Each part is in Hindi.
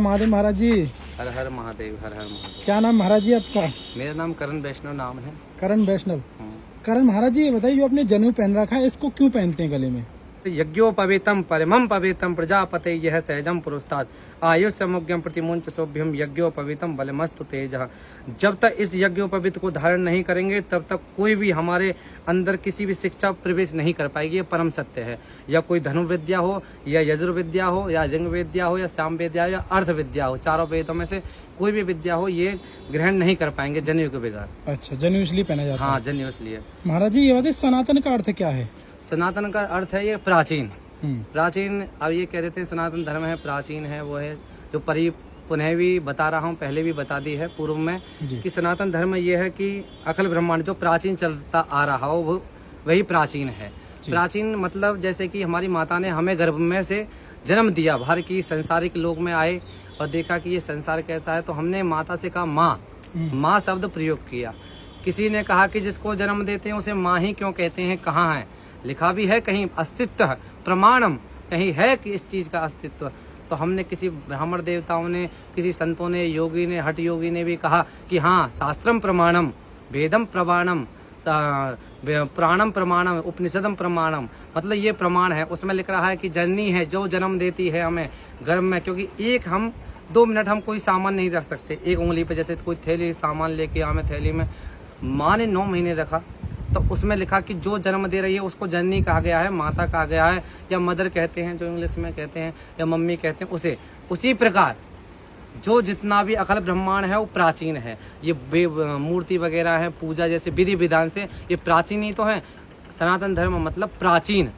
महादेव महाराज जी। हर हर महादेव, हर हर महादेव। क्या नाम महाराज जी आपका? मेरा नाम करण वैष्णव नाम है। करण वैष्णव। करण महाराज जी, ये बताइए, जो आपने जनेऊ पहन रखा है, इसको क्यों पहनते हैं गले में? यज्ञोपवीतम परमं पवित्रम प्रजापते यह सहजम पुरस्ताद आयुष्यमुग्यम प्रतिमुंच सोभ्यम यज्ञोपवीतम बलमस्तु तेजः। जब तक इस यज्ञोपवीत को धारण नहीं करेंगे तब तक कोई भी हमारे अंदर किसी भी शिक्षा प्रवेश नहीं कर पाएगी। ये परम सत्य है। या कोई धनुर्विद्या हो, या यजुर्विद्या हो, या जंग विद्या हो, या साम विद्या हो, या अर्थ विद्या हो, चारों वेदों में से कोई भी विद्या हो, ये ग्रहण नहीं कर पाएंगे जनेऊ के बगैर। अच्छा, जनेऊ इसलिए पहना जाता है? हाँ, जनेऊ इसलिए। महाराज जी, ये बताइए, सनातन का अर्थ क्या है? सनातन का अर्थ है ये प्राचीन। हम्म। प्राचीन, अब ये कह देते हैं सनातन धर्म है, प्राचीन है, वो है जो पुनः भी बता रहा हूँ, पहले भी बता दी है पूर्व में कि सनातन धर्म ये है कि अखिल ब्रह्मांड जो प्राचीन चलता आ रहा हो वो वही प्राचीन है। प्राचीन मतलब जैसे कि हमारी माता ने हमें गर्भ में से जन्म दिया, बाहर की संसारिक लोक में आए और देखा कि ये संसार कैसा है, तो हमने माता से कहा माँ, माँ शब्द प्रयोग किया। किसी ने कहा कि जिसको जन्म देते हैं उसे माँ ही क्यों कहते हैं, कहाँ है? लिखा भी है कहीं अस्तित्व प्रमाणम, कहीं है कि इस चीज का अस्तित्व। तो हमने किसी ब्राह्मण देवताओं ने, किसी संतों ने, योगी ने, हठ योगी ने भी कहा कि हाँ, शास्त्रम प्रमाणम, वेदम प्रमाणम, पुराणम प्रमाणम, उपनिषदम प्रमाणम, मतलब ये प्रमाण है। उसमें लिख रहा है कि जननी है जो जन्म देती है हमें गर्भ में, क्योंकि एक हम 2 मिनट हम कोई सामान नहीं रख सकते एक उंगली पे। जैसे कोई थैली सामान लेके हमें थैली में माँ ने 9 महीने रखा, तो उसमें लिखा कि जो जन्म दे रही है उसको जननी कहा गया है, माता कहा गया है, या मदर कहते हैं जो इंग्लिश में कहते हैं, या मम्मी कहते हैं उसे। उसी प्रकार जो जितना भी अखिल ब्रह्मांड है वो प्राचीन है। ये मूर्ति वगैरह है, पूजा जैसे विधि विधान से ये प्राचीन ही तो है। सनातन धर्म मतलब प्राचीन।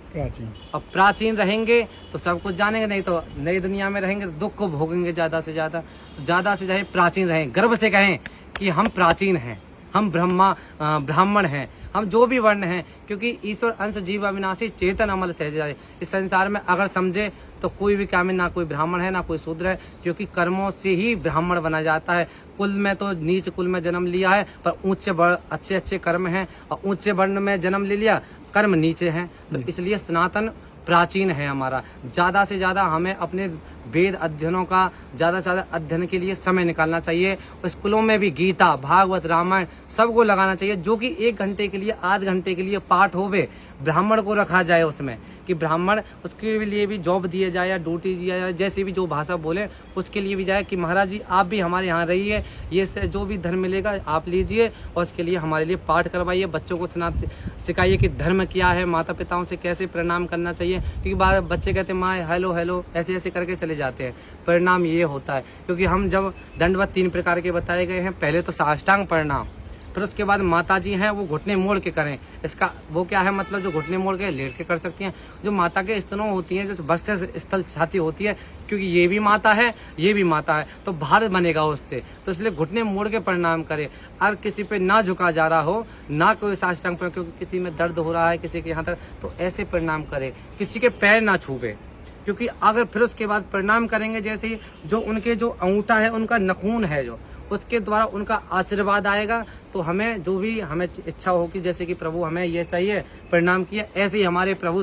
अब प्राचीन रहेंगे तो सब कुछ जानेंगे, नहीं तो नई दुनिया में रहेंगे तो दुख को भोगेंगे ज्यादा से ज्यादा। तो ज्यादा से ज्यादा प्राचीन रहें, गर्व से कहें कि हम प्राचीन हैं, हम ब्राह्मण हैं, हम जो भी वर्ण हैं, क्योंकि ईश्वर अंश जीव अविनाशी चेतन अमल सहज जाए। इस संसार में अगर समझे तो कोई भी काम में ना कोई ब्राह्मण है ना कोई शूद्र है, क्योंकि कर्मों से ही ब्राह्मण बना जाता है। कुल में तो नीच कुल में जन्म लिया है, पर ऊंचे अच्छे अच्छे कर्म हैं, और ऊंचे वर्ण में जन्म ले लिया, कर्म नीचे हैं। तो इसलिए सनातन प्राचीन है हमारा। ज्यादा से ज्यादा हमें अपने वेद अध्ययनों का ज्यादा से ज्यादा अध्ययन के लिए समय निकालना चाहिए। स्कूलों में भी गीता, भागवत, रामायण सबको लगाना चाहिए, जो कि 1 घंटे के लिए, आध घंटे के लिए पाठ होवे। ब्राह्मण को रखा जाए उसमें, कि ब्राह्मण उसके लिए भी जॉब दिया जाए या ड्यूटी दिया जाए, जैसे भी जो भाषा बोले उसके लिए भी जाए कि महाराज जी आप भी हमारे यहाँ रहिए, ये से जो भी धर्म मिलेगा आप लीजिए, और उसके लिए हमारे लिए पाठ करवाइए, बच्चों को सिखाइए कि धर्म क्या है, माता पिताओं से कैसे प्रणाम करना चाहिए। क्योंकि बच्चे कहते हैं माँ हेलो हेलो ऐसे ऐसे करके चले जाते हैं, परिणाम ये होता है। क्योंकि हम जब दंडवत 3 प्रकार के बताए गए हैं, पहले तो साष्टांग प्रणाम, फिर उसके बाद माता जी हैं वो घुटने मोड़ के करें। इसका वो क्या है मतलब, जो घुटने मोड़ के लेट के कर सकती हैं। जो माता के स्तनों होती हैं, जैसे बस स्थल छाती होती है, क्योंकि ये भी माता है ये भी माता है, तो भार बनेगा उससे, तो इसलिए घुटने मोड़ के प्रणाम करें। अगर किसी पे ना झुका जा रहा हो, ना कोई साष्टांग प्रणाम, क्योंकि किसी में दर्द हो रहा है किसी के यहाँ तक, तो ऐसे प्रणाम करें। किसी के पैर ना छूबे, क्योंकि अगर फिर उसके बाद प्रणाम करेंगे, जैसे ही जो उनके जो अंगूठा है उनका नखून है जो, उसके द्वारा उनका आशीर्वाद आएगा। तो हमें जो भी हमें इच्छा होगी, जैसे कि प्रभु हमें ये चाहिए प्रणाम किया, ऐसे ही हमारे प्रभु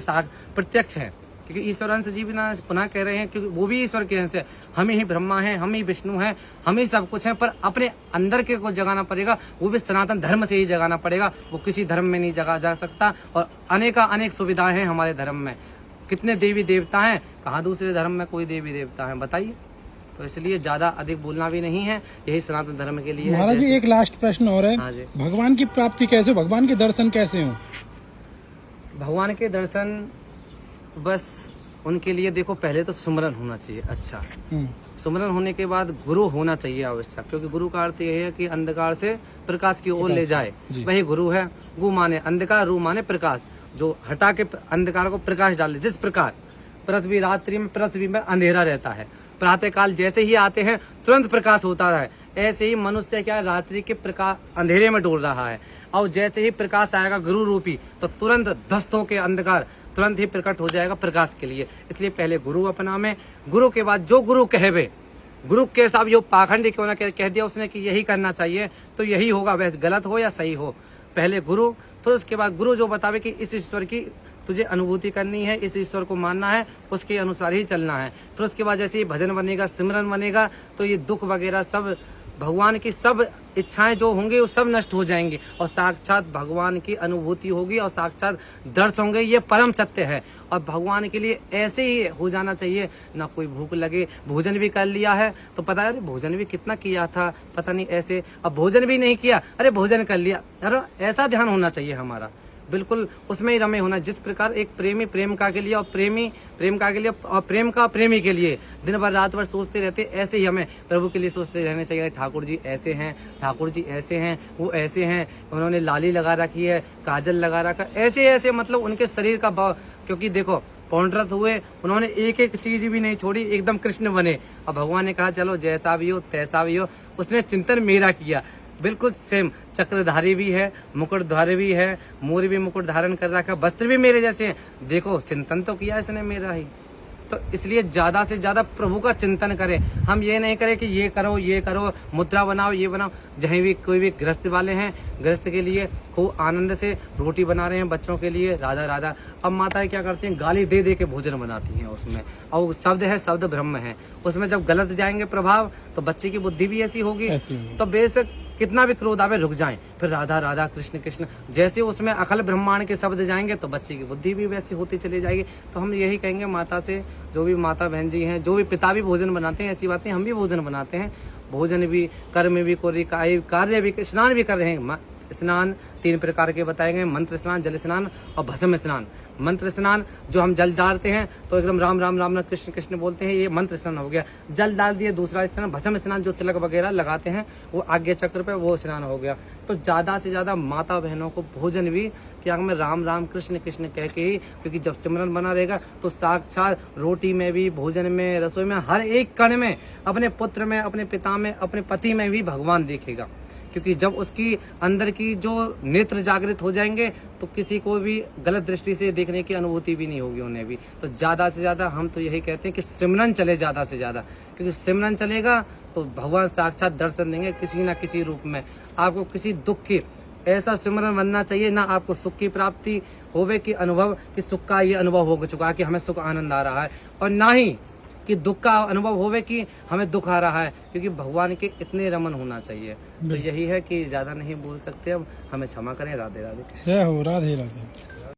प्रत्यक्ष है। क्योंकि ईश्वर अंश जी भी ना पुनः कह रहे हैं, क्योंकि वो भी ईश्वर के अंश है। हम ही ब्रह्मा हैं, हम ही विष्णु हैं, हम ही सब कुछ हैं, पर अपने अंदर के को जगाना पड़ेगा, वो भी सनातन धर्म से ही जगाना पड़ेगा। वो किसी धर्म में नहीं जगा जा सकता। और अनेक सुविधाएं हैं हमारे धर्म में। कितने देवी देवता हैं, कहाँ दूसरे धर्म में कोई देवी देवता है बताइए। तो इसलिए ज्यादा अधिक बोलना भी नहीं है, यही सनातन धर्म के लिए। महाराज जी, एक लास्ट प्रश्न और है। हाँ जी। भगवान की प्राप्ति कैसे हो, भगवान के दर्शन कैसे हो? भगवान के दर्शन बस उनके लिए देखो, पहले तो सुमरन होना चाहिए। अच्छा, सुमरन होने के बाद गुरु होना चाहिए आवश्यक, क्योंकि गुरु का अर्थ यह है कि अंधकार से प्रकाश की ओर ले जाए, वही गुरु है। गु माने अंधकार, रू माने प्रकाश, जो हटा के अंधकार को प्रकाश डाले। जिस प्रकार रात्रि में पृथ्वी में अंधेरा रहता है, प्रातः काल जैसे ही आते हैं तुरंत प्रकाश होता है, ऐसे ही मनुष्य क्या रात्रि के प्रकाश अंधेरे में डोल रहा है। और जैसे ही प्रकाश आएगा गुरु रूपी, तो तुरंत ध्वस्त के अंधकार तुरंत ही प्रकट हो जाएगा प्रकाश के लिए। इसलिए पहले गुरु अपना में, गुरु के बाद जो गुरु कहवे, गुरु के साहब यो पाखंडी क्यों ना कह दिया उसने कि यही करना चाहिए तो यही होगा, वैसे गलत हो या सही हो। पहले गुरु, फिर उसके बाद गुरु जो बतावे कि इस ईश्वर की तुझे अनुभूति करनी है, इस ईश्वर को मानना है, उसके अनुसार ही चलना है। फिर उसके बाद जैसे ही भजन बनेगा, सिमरन बनेगा, तो ये दुख वगैरह सब, भगवान की सब इच्छाएं जो होंगी वो सब नष्ट हो जाएंगी और साक्षात भगवान की अनुभूति होगी और साक्षात दर्शन होंगे। ये परम सत्य है और भगवान के लिए ऐसे ही हो जाना चाहिए। ना कोई भूख लगे, भोजन भी कर लिया है तो पता है अरे भोजन भी कितना किया था, पता नहीं ऐसे, अब भोजन भी नहीं किया, अरे भोजन कर लिया, अरे ऐसा ध्यान होना चाहिए हमारा, बिल्कुल उसमें ही रमे होना। जिस प्रकार एक प्रेमी प्रेमिका के लिए और प्रेमी प्रेमिका के लिए और प्रेम का प्रेमी के लिए दिन भर रात भर सोचते रहते, ऐसे ही हमें प्रभु के लिए सोचते रहने चाहिए। ठाकुर जी ऐसे हैं, ठाकुर जी ऐसे हैं, वो ऐसे हैं, उन्होंने लाली लगा रखी है, काजल लगा रखा, ऐसे ऐसे, मतलब उनके शरीर का भाव, क्योंकि देखो पौंड्रत हुए, उन्होंने एक एक चीज भी नहीं छोड़ी, एकदम कृष्ण बने। और भगवान ने कहा चलो जैसा भी हो तैसा भी हो, उसने चिंतन मेरा किया, बिल्कुल सेम। चक्रधारी भी है, मुकुटधारी भी है, मोर भी मुकुट धारण कर रखा, वस्त्र भी मेरे जैसे हैं, देखो चिंतन तो किया इसने मेरा ही। तो इसलिए ज्यादा से ज्यादा प्रभु का चिंतन करें। हम ये नहीं करें कि ये करो, मुद्रा बनाओ, ये बनाओ। जहीं भी कोई भी गृहस्थ वाले हैं, गृहस्थ के लिए खूब आनंद से रोटी बना रहे हैं बच्चों के लिए, राधा राधा। अब माताएं क्या करती हैं, गाली दे दे के भोजन बनाती हैं उसमें, और वो शब्द है, शब्द ब्रह्म है, उसमें जब गलत जाएंगे प्रभाव तो बच्चे की बुद्धि भी ऐसी होगी, तो बेशक कितना भी क्रोध आवे रुक जाएं, फिर राधा राधा कृष्ण कृष्ण, जैसे उसमें अखल ब्रह्मांड के शब्द जाएंगे तो बच्चे की बुद्धि भी वैसी होती चली जाएगी। तो हम यही कहेंगे माता से, जो भी माता बहन जी हैं, जो भी पिता भी भोजन बनाते हैं, ऐसी बातें हम भी भोजन बनाते हैं, भोजन भी, कर्म भी, कार्य भी, स्नान भी कर रहे हैं। स्नान 3 प्रकार के बताए गए, मंत्र स्नान, जल स्नान और भस्म स्नान। मंत्र स्नान जो हम जल डालते हैं तो एकदम राम राम राम कृष्ण कृष्ण बोलते हैं, ये मंत्र स्नान हो गया। जल डाल दिए, दूसरा स्नान भस्म स्नान, जो तिलक वगैरह लगाते हैं वो आज्ञा चक्र पे, वो स्नान हो गया। तो ज्यादा से ज्यादा माता बहनों को भोजन भी क्या में राम राम कृष्ण कृष्ण कह के ही, क्योंकि जब सिमरन बना रहेगा तो साक्षात रोटी में भी, भोजन में, रसोई में, हर एक कण में, अपने पुत्र में, अपने पिता में, अपने पति में भी भगवान देखेगा। क्योंकि जब उसकी अंदर की जो नेत्र जागृत हो जाएंगे तो किसी को भी गलत दृष्टि से देखने की अनुभूति भी नहीं होगी उन्हें भी। तो ज्यादा से ज्यादा हम तो यही कहते हैं कि सिमरन चले ज्यादा से ज्यादा, क्योंकि सिमरन चलेगा तो भगवान साक्षात दर्शन देंगे किसी न किसी रूप में। आपको किसी दुख की ऐसा सिमरन बनना चाहिए, ना आपको सुख की प्राप्ति होवे कि अनुभव, कि सुख का ये अनुभव हो चुका कि हमें सुख आनंद आ रहा है, और ना ही कि दुख का अनुभव होवे कि हमें दुख आ रहा है, क्योंकि भगवान के इतने रमन होना चाहिए। तो यही है कि ज्यादा नहीं बोल सकते, अब हमें क्षमा करें। राधे राधे। जय हो, राधे राधे।